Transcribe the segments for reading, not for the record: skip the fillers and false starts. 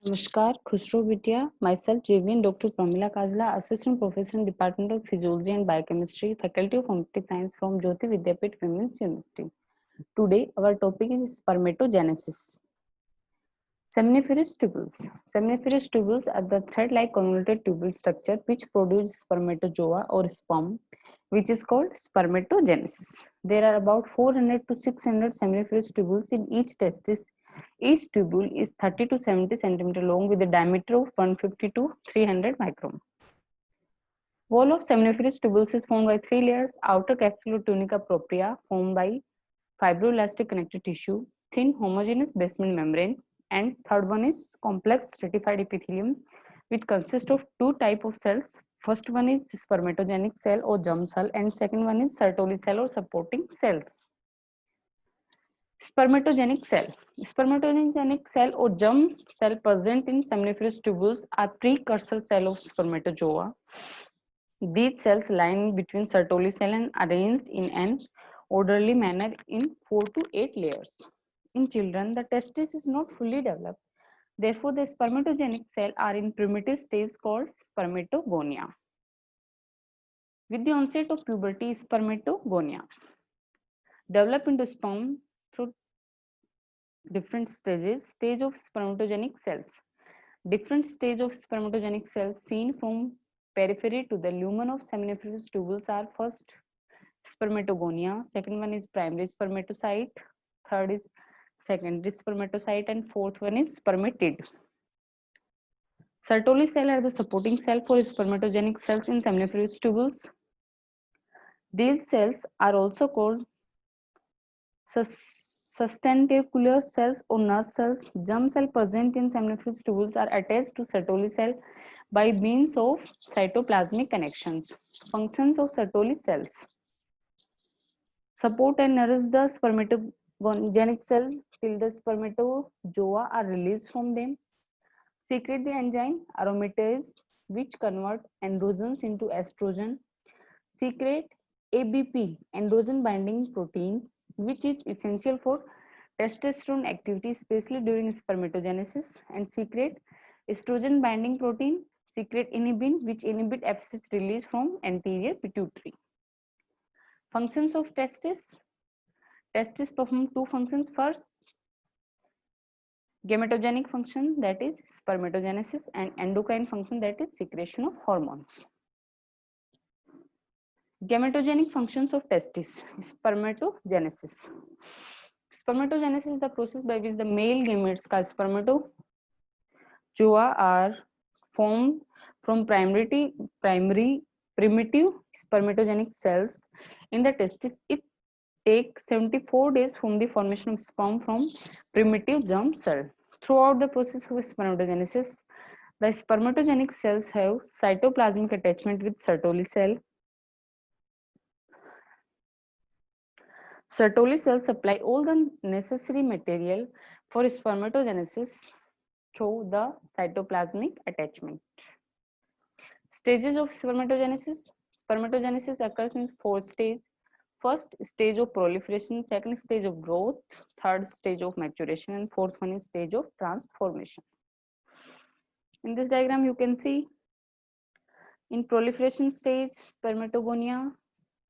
Namaskar, Khusro Bidya, myself JVN Dr. Pramila Kajla, Assistant Professor in Department of Physiology and Biochemistry, Faculty of Homeopathic Science from Jyoti Vidyapith Women's University. Today, our topic is spermatogenesis. Seminiferous tubules. Seminiferous tubules are the thread-like convoluted tubule structure which produce spermatozoa or sperm, which is called spermatogenesis. There are about 400 to 600 seminiferous tubules in each testis. Each tubule is 30 to 70 cm long with a diameter of 150 to 300 micron. Wall of seminiferous tubules is formed by three layers: outer capsular tunica propria formed by fibroelastic connective tissue, thin homogeneous basement membrane, and third one is complex stratified epithelium, which consists of two type of cells. First one is spermatogenic cell or germ cell, and second one is Sertoli cell or supporting cells. Spermatogenic cell. Spermatogenic cell or germ cell present in seminiferous tubules are precursor cell of spermatozoa. These cells line between Sertoli cell and arranged in an orderly manner in 4 to 8 layers. In children, the testis is not fully developed. Therefore, the spermatogenic cells are in primitive stage called spermatogonia. With the onset of puberty, spermatogonia develop into sperm through different stages. Stage of spermatogenic cells. Different stage of spermatogenic cells seen from periphery to the lumen of seminiferous tubules are: first spermatogonia, second one is primary spermatocyte, third is secondary spermatocyte, and fourth one is spermatid. Sertoli cell are the supporting cell for spermatogenic cells in seminiferous tubules. These cells are also called sustentacular cells or nurse cells. Germ cells present in seminiferous tubules are attached to Sertoli cell by means of cytoplasmic connections. Functions of Sertoli cells: support and nourish the spermatogenic cell till the spermatozoa are released from them. Secrete the enzyme aromatase, which convert androgens into estrogen. Secrete ABP, androgen binding protein, which is essential for testosterone activity, especially during spermatogenesis. And secrete estrogen binding protein, secrete inhibin, which inhibit FSH release from anterior pituitary. Functions of testis. Testis perform two functions. First, gametogenic function, that is spermatogenesis, and endocrine function, that is secretion of hormones. Gametogenic functions of testis. Spermatogenesis. Spermatogenesis is the process by which the male gametes called spermatozoa are formed from primary primitive spermatogenic cells in the testis. It takes 74 days from the formation of sperm from primitive germ cell. Throughout the process of spermatogenesis, the spermatogenic cells have cytoplasmic attachment with Sertoli cell. Sertoli cells supply all the necessary material for spermatogenesis through the cytoplasmic attachment. Stages of spermatogenesis. Spermatogenesis occurs in 4 stages. First stage of proliferation, second stage of growth, third stage of maturation, and fourth one is stage of transformation. In this diagram, you can see in proliferation stage, spermatogonia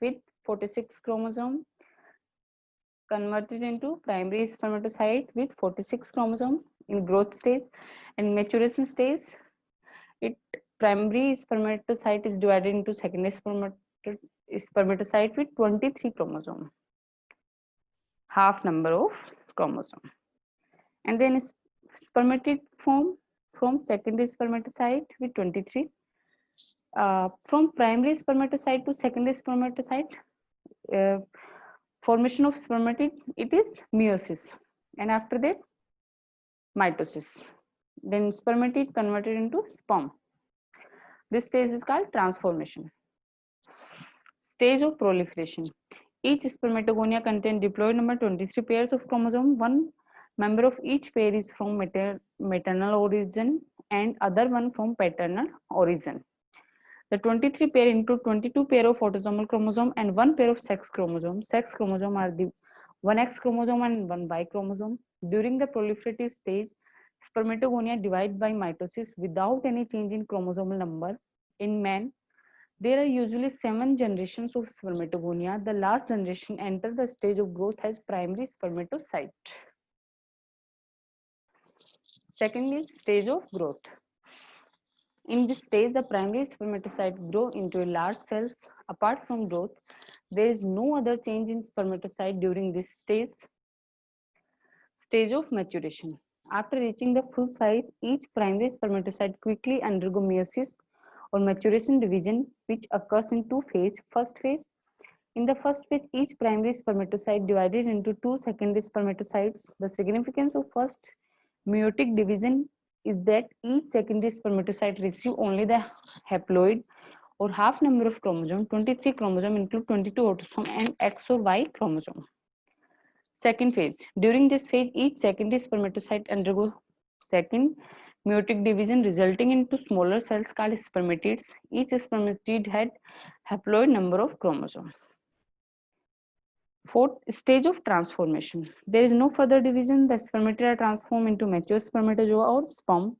with 46 chromosome converted into primary spermatocyte with 46 chromosome in growth stage, and maturation stage, it primary spermatocyte is divided into secondary spermatocyte with 23 chromosome, half number of chromosome, and then spermatid form from secondary spermatocyte with 23. From primary spermatocyte to secondary spermatocyte, formation of spermatid, it is meiosis, and after that mitosis, then spermatid converted into sperm. This stage is called transformation. Stage of proliferation. Each spermatogonia contains diploid number 23 pairs of chromosome. One member of each pair is from maternal origin and other one from paternal origin. The 23 pair include 22 pair of autosomal chromosome and 1 pair of sex chromosome. Sex chromosome are the one X chromosome and one Y chromosome. During the proliferative stage, Spermatogonia divide by mitosis without any change in chromosomal number. In men, there are usually 7 generations of spermatogonia. The last generation enters the stage of growth as primary spermatocyte. Second is stage of growth. In this stage, the primary spermatocyte grow into large cells. Apart from growth, there is no other change in spermatocyte during this stage. Stage of maturation. After reaching the full size, each primary spermatocyte quickly undergo meiosis or maturation division, which occurs in two phases. First phase. In the first phase, each primary spermatocyte divided into two secondary spermatocytes. The significance of first meiotic division is that each secondary spermatocyte receives only the haploid or half number of chromosome. 23 chromosome include 22 autosome and X or Y chromosome. Second phase. During this phase, each secondary spermatocyte undergo second meiotic division, resulting into smaller cells called spermatids. Each spermatid had haploid number of chromosome. Fourth stage of transformation. There is no further division. The spermatid are transformed into mature spermatozoa or sperm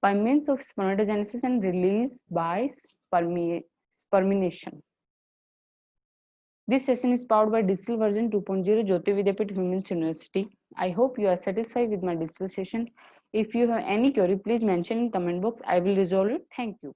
by means of spermatogenesis and release by spermination. This session is powered by Digital Version 2.0 Jyoti Vidyapeeth Women's University. I hope you are satisfied with my digital session. If you have any query, please mention in comment box. I will resolve it. Thank you.